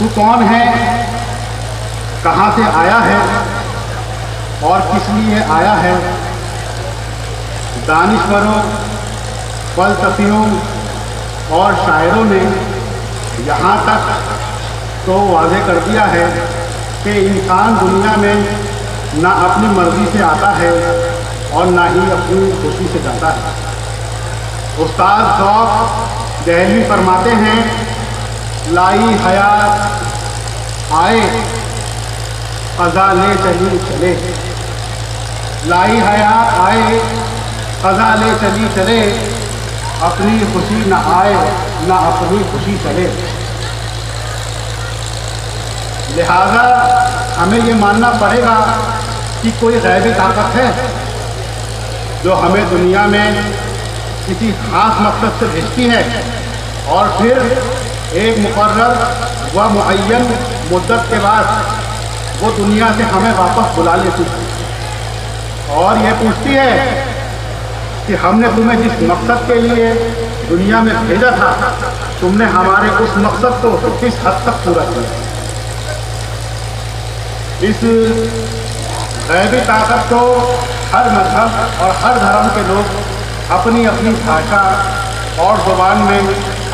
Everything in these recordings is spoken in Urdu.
تو کون ہے، کہاں سے آیا ہے اور کس لیے آیا ہے؟ دانشوروں، فلسفیوں اور شاعروں نے یہاں تک تو واضح کر دیا ہے کہ انسان دنیا میں نہ اپنی مرضی سے آتا ہے اور نہ ہی اپنی خوشی سے جاتا ہے۔ استاد ذوق دہلوی فرماتے ہیں، لائی حیات آئے قضا لے چلی چلے، لائی حیات آئے قضا لے چلی چلے، اپنی خوشی نہ آئے نہ اپنی خوشی چلے۔ لہذا ہمیں یہ ماننا پڑے گا کہ کوئی غیبی طاقت ہے جو ہمیں دنیا میں کسی خاص مقصد سے بھیجتی ہے اور پھر ایک مقرر و معین مدت کے بعد وہ دنیا سے ہمیں واپس بلا لیتی ہے اور یہ پوچھتی ہے کہ ہم نے تمہیں جس مقصد کے لیے دنیا میں بھیجا تھا، تم نے ہمارے اس مقصد کو کس حد تک پورا کیا؟ اس غیبی طاقت کو ہر مذہب اور ہر دھرم کے لوگ اپنی اپنی بھاشا اور زبان میں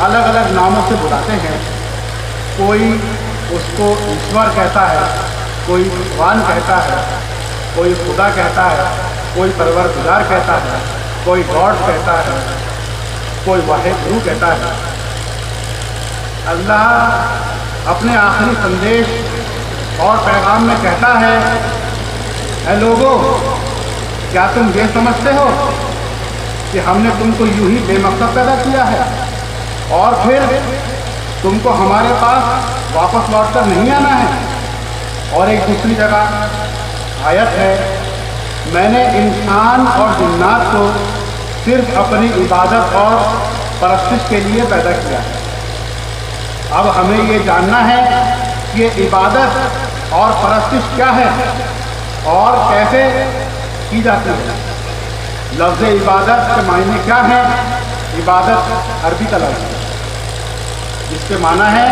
الگ الگ ناموں سے بلاتے ہیں۔ کوئی اس کو ایشور کہتا ہے، کوئی بھگوان کہتا ہے، کوئی خدا کہتا ہے، کوئی پروردگار کہتا ہے، کوئی گاڈ کہتا ہے، کوئی واحد گرو کہتا ہے۔ اللہ اپنے آخری سندیش اور پیغام میں کہتا ہے، اے لوگو، کیا تم یہ سمجھتے ہو کہ ہم نے تم کو یوں ہی بے مقصد پیدا کیا ہے اور پھر تم کو ہمارے پاس واپس لوٹ کر نہیں آنا ہے؟ اور ایک دوسری جگہ آیت ہے، میں نے انسان اور جنات کو صرف اپنی عبادت اور پرستش کے لیے پیدا کیا ہے۔ اب ہمیں یہ جاننا ہے کہ عبادت اور پرستش کیا ہے اور کیسے کی جاتی ہے۔ لفظ عبادت کے معنی کیا ہے؟ عبادت عربی کا لفظ ہے جس کے معنی ہے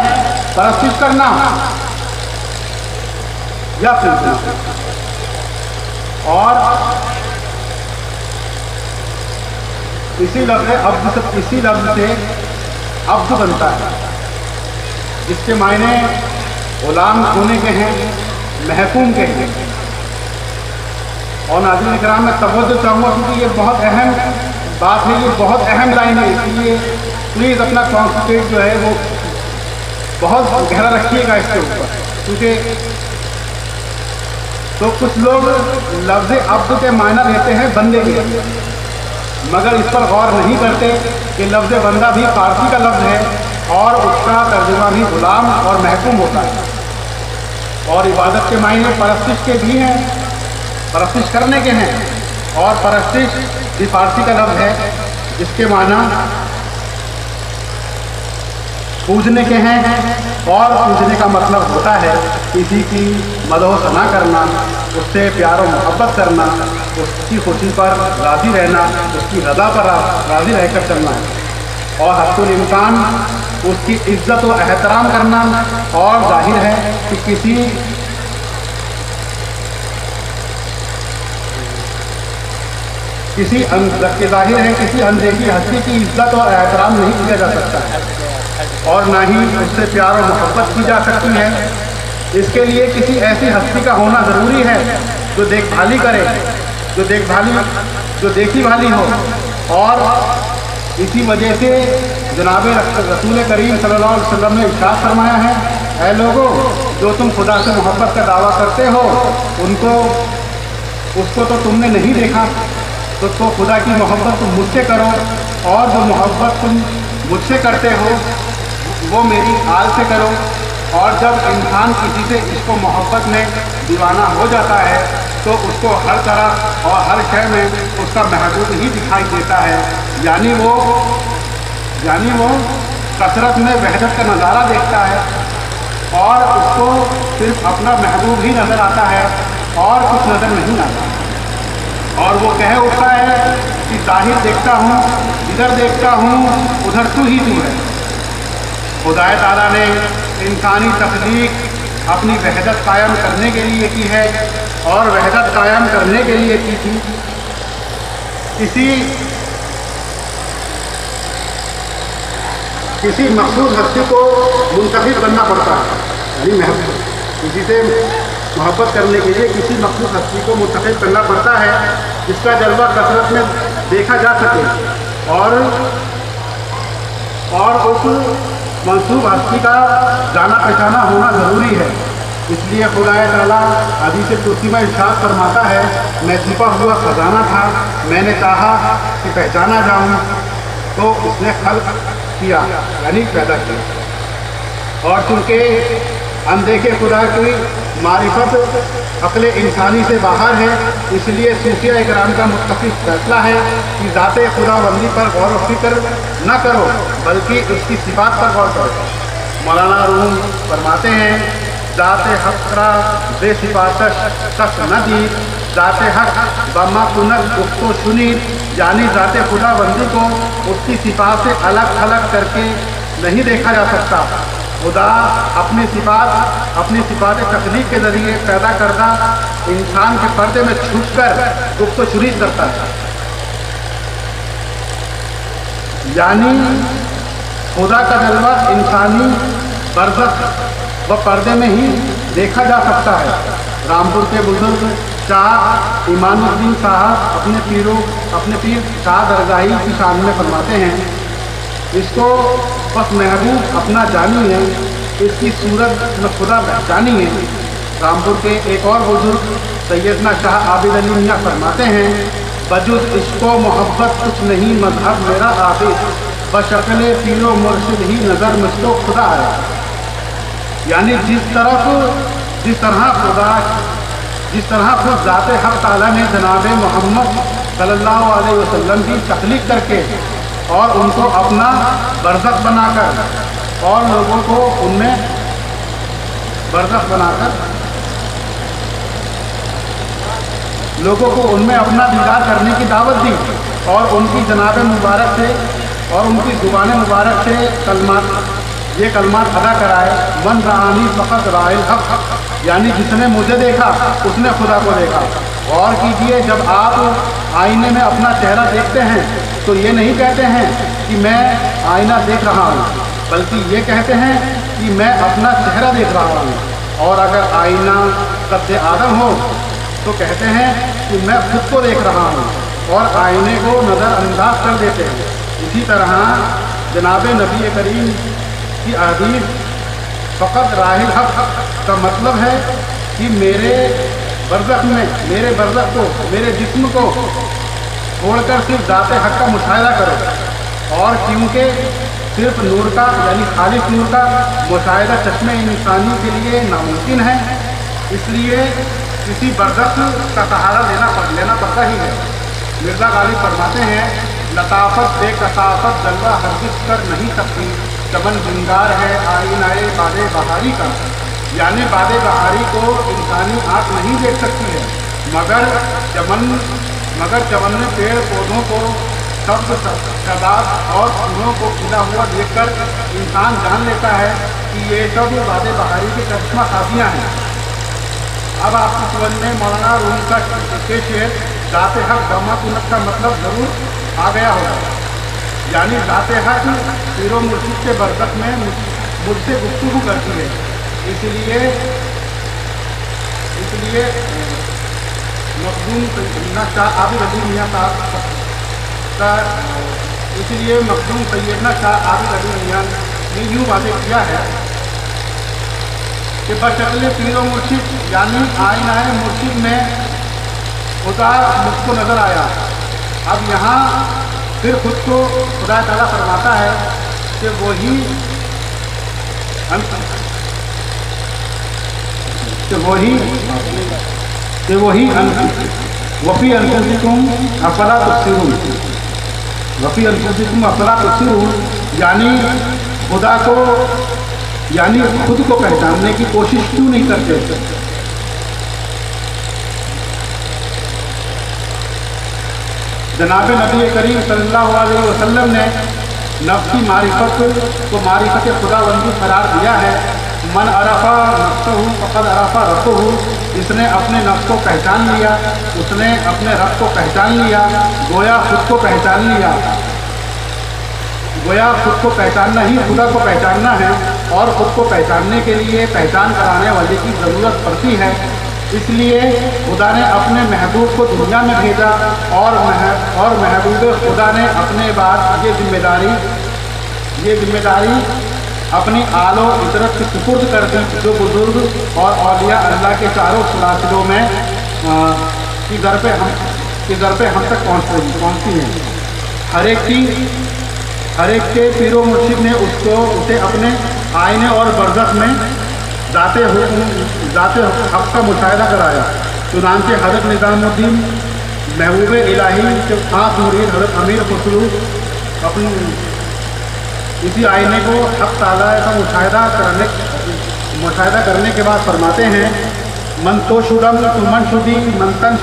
پرستش کرنا یا پوجنا، اور اسی لفظ سے عبد بنتا ہے جس کے معنی غلام ہونے کے ہیں، محکوم کے ہیں۔ اور ناظرین کرام، میں توجہ چاہوں گا کیونکہ یہ بہت اہم بات ہے، یہ بہت اہم لائن ہے، اس لیے پلیز اپنا کانسنٹریٹ جو ہے وہ بہت گہرا رکھیے گا اس کے اوپر، کیونکہ تو کچھ لوگ لفظ عبد کے معنی لیتے ہیں بندے کے، مگر اس پر غور نہیں کرتے کہ لفظ بندہ بھی فارسی کا لفظ ہے اور اس کا ترجمہ بھی غلام اور محکوم ہوتا ہے۔ اور عبادت کے معنی پرستش کے بھی ہیں، پرستش کرنے کے ہیں، اور پرستش بھی فارسی کا لفظ ہے جس کے معنی پوجنے کے ہیں، اور پوجنے کا مطلب ہوتا ہے کسی کی مدح و ثنا کرنا، اس سے پیار و محبت کرنا، اس کی خوشی پر راضی رہنا، اس کی رضا پر راضی رہ کر چلنا، اور حد الامکان اس کی عزت و احترام کرنا۔ اور ظاہر ہے کہ کسی اندیکھی ہستی کی عزت اور احترام نہیں کیا جا سکتا ہے اور نہ ہی اس سے پیار و محبت کی جا سکتی ہے۔ اس کے لیے کسی ایسی ہستی کا ہونا ضروری ہے جو دیکھ بھالی کرے، جو دیکھی بھالی ہو، اور اسی وجہ سے جناب رسول کریم صلی اللہ علیہ وسلم نے ارشاد فرمایا ہے، اے لوگو، جو تم خدا سے محبت کا دعویٰ کرتے ہو اس کو تو تم نے نہیں دیکھا، تو خدا کی محبت تم مجھ سے کرو، اور جو محبت تم مجھ سے کرتے ہو وہ میری آل سے کرو۔ اور جب انسان کسی سے اس کو محبت میں دیوانہ ہو جاتا ہے تو اس کو ہر طرح اور ہر شے میں اس کا محبوب ہی دکھائی دیتا ہے، یعنی وہ کثرت میں وحدت کا نظارہ دیکھتا ہے اور اس کو صرف اپنا محبوب ہی نظر آتا ہے اور کچھ نظر نہیں آتا، اور وہ کہہ اٹھتا ہے کہ ظاہر دیکھتا ہوں، ادھر دیکھتا ہوں، ادھر تو ہی تو ہے۔ خدا تعالیٰ نے انسان انسانی تخلیق اپنی وحدت قائم کرنے کے لیے کی ہے، اور وحدت قائم کرنے کے لیے کی تھی کسی مخصوص ہستی کو منتخب کرنا پڑتا ہے، یعنی کسی سے محبت کرنے کے لیے کسی مخصوص ہستی کو منتخب کرنا پڑتا ہے جس کا جلوہ کثرت میں دیکھا جا سکے، اور اس منصوب ہستی کا جانا پہچانا ہونا ضروری ہے۔ اس لیے خدا تعالیٰ حدیث قدسی میں ارشاد فرماتا ہے، میں چھپا ہوا خزانہ تھا، میں نے چاہا کہ پہچانا جاؤں تو اس نے خلق کیا، یعنی پیدا کیا۔ اور چونکہ اندیکھے خدا کی معرفت عقل انسانی سے باہر ہے، اس لیے صوفیہ اکرام کا متفق فیصلہ ہے کہ ذات خدا بندی پر غور و فکر نہ کرو بلکہ اس کی صفات پر غور کرو۔ مولانا روم فرماتے ہیں، ذات حق را بے صفاتش کس نہ دی، ذات حق بما کنک گفت و شنید، یعنی ذات خدا بندی کو اس کی صفات سے الگ تھلگ کر کے نہیں دیکھا جا سکتا۔ خدا اپنی صفات تخلیق کے ذریعے پیدا کردہ انسان کے پردے میں چھپ کر گفت و شنید کرتا ہے، یعنی خدا کا جلوہ انسانی برزخ و پردے میں ہی دیکھا جا سکتا ہے۔ رامپور کے بزرگ شاہ ایمان الدین صاحب اپنے پیر شاہ درگاہی کی شان میں فرماتے ہیں، اس کو بس محبوب اپنا جانی ہے، اس کی صورت میں خدا جانی ہے۔ رامپور کے ایک اور بزرگ سیدنا شاہ عابد علی میاں فرماتے ہیں، بجز عشق و محبت کچھ نہیں مذہب میرا عابد، بشکل پیر و مرشد ہی نظر مجھ کو خدا ہے۔ یعنی جس طرح خود ذات حق تعالیٰ نے جناب محمد صلی اللہ علیہ وسلم کی تخلیق کر کے اور ان کو اپنا برزخ بنا کر اور لوگوں کو ان میں برزخ بنا کر لوگوں کو ان میں اپنا دیدار کرنے کی دعوت دی، اور ان کی جناب مبارک سے اور ان کی زبان مبارک سے یہ کلمات ادا کرائے، من رآنی فقط رائے الحق، یعنی جس نے مجھے دیکھا اس نے خدا کو دیکھا۔ غور کیجئے، جب آپ آئینے میں اپنا چہرہ دیکھتے ہیں تو یہ نہیں کہتے ہیں کہ میں آئینہ دیکھ رہا ہوں، بلکہ یہ کہتے ہیں کہ میں اپنا چہرہ دیکھ رہا ہوں۔ اور اگر آئینہ قد آدم ہو تو کہتے ہیں کہ میں خود کو دیکھ رہا ہوں، اور آئینے کو نظر انداز کر دیتے ہیں۔ اسی طرح جناب نبی کریم کی احادیث فقط راہ الحق کا مطلب ہے کہ میرے برزخ کو، میرے جسم کو چھوڑ کر صرف ذات حق کا مشاہدہ کرو، اور کیونکہ صرف نور کا یعنی خالص نور کا مشاہدہ چشم انسانی کے لیے ناممکن ہے، اس لیے کسی برزخ کا سہارا لینا پڑتا ہی ہے۔ مرزا غالب فرماتے ہیں، لطافت بے کثافت جلوہ ہرگز کر نہیں سکتی، چمن بنگار ہے آئینہ باد بہاری کا، یعنی باد بہاری کو انسانی آنکھ نہیں دیکھ سکتی ہے، مگر چمن میں پیڑ پودوں کو، سبز شاداب اور پھولوں کو کھلا ہوا دیکھ کر انسان جان لیتا ہے کہ یہ سب باد بہاری کے کرشمہ سازیاں ہیں۔ اب آپ کی سمجھ میں مولانا روم کا شعر ذات حق بما کنت کا مطلب ضرور آ گیا ہوگا، یعنی ذات حق پیر و مرشد کے برزخ میں مجھ سے گفتگو کرتی ہے، اس لیے مخدوم سیدنا شاہ عابد علی میاں نے یوں واضح کیا ہے کہ بشکل پیر و مرشد یعنی آئینہ مرشد میں خدا مجھ کو نظر آیا۔ اب یہاں پھر خود کو خدا تعالیٰ فرماتا ہے کہ وہی وفی انفسکم افلا تبصرون، یعنی خدا کو یعنی خود کو پہچاننے کی کوشش کیوں نہیں کرتے؟ جناب نبی کریم صلی اللہ علیہ وسلم نے نفسی معرفت کو معرفت خدا بندی قرار دیا ہے، من عرفہ نفسہ فقد عرفہ ربہ، جس نے اپنے نفس کو پہچان لیا اس نے اپنے رب کو پہچان لیا، گویا خود کو پہچان لیا، گویا خود کو پہچاننا ہی خدا کو پہچاننا ہے، اور خود کو پہچاننے کے لیے پہچان کرانے والے کی ضرورت پڑتی ہے۔ اس لیے خدا نے اپنے محبوب کو دنیا میں بھیجا، اور محبوب خدا نے اپنے بعد یہ ذمہ داری اپنی آل و عطرت کی سپرد کر دی، جو بزرگ اور اولیاء اللہ کے چاروں سلاسلوں میں کی در پہ ہم تک پہنچتی ہیں۔ ہر ایک کے پیر و مرشد نے اسے اپنے آئینے اور برزخ میں ذات حق کا مشاہدہ کرایا۔ چنانچہ حضرت نظام الدین محبوب الہی کے خاص مرید حضرت امیر خسرو اپنی اسی آئینے کو حق تعالیٰ کا مشاہدہ کرنے کے بعد فرماتے ہیں، من تو شدم تو من شدی من تن